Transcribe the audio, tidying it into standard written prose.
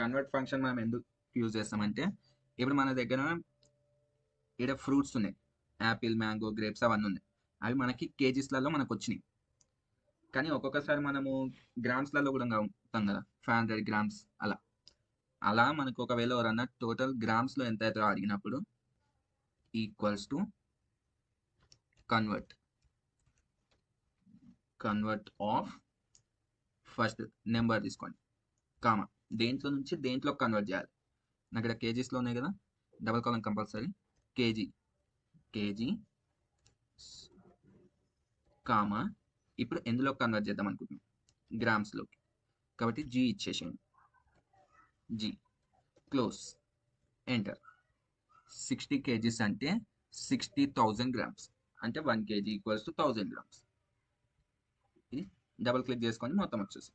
Convert function మనం ఎందుకు use చేస్తామంటే, ఇప్పుడు మన దగ్గర ఇక్కడ ఫ్రూట్స్ ఉన్నాయి, యాపిల్, మ్యాంగో, గ్రేప్స్ అవన్నీ ఉన్నాయి. అవి మనకి కేజీస్లలో మనకు వచ్చినాయి. కానీ ఒక్కొక్కసారి మనము గ్రామ్స్లలో కూడా ఉంటాం కదా, 500 గ్రామ్స్ అలా. అలా మనకు ఒకవేళ ఎవరన్నా టోటల్ గ్రామ్స్లో ఎంత అవుతుందో అడిగినప్పుడు equals to convert of first number తీసుకోండి, కామా దేంట్లో నుంచి దేంట్లో కన్వర్ట్ చేయాలి. నాకు ఇక్కడ కేజీస్లో ఉన్నాయి కదా, డబల్ కాలం కంపల్సరీ. కేజీ కామా ఇప్పుడు ఎందులో కన్వర్ట్ చేద్దాం అనుకుంటున్నాం, గ్రామ్స్లోకి. కాబట్టి జీ ఇచ్చేసేయండి, జీ క్లోజ్, ఎంటర్. 60 kgs అంటే 60,000 గ్రామ్స్, అంటే 1 kg ఈక్వల్స్ టు 1000 గ్రామ్స్. ఇది డబుల్ క్లిక్ చేసుకొని మొత్తం వచ్చేసి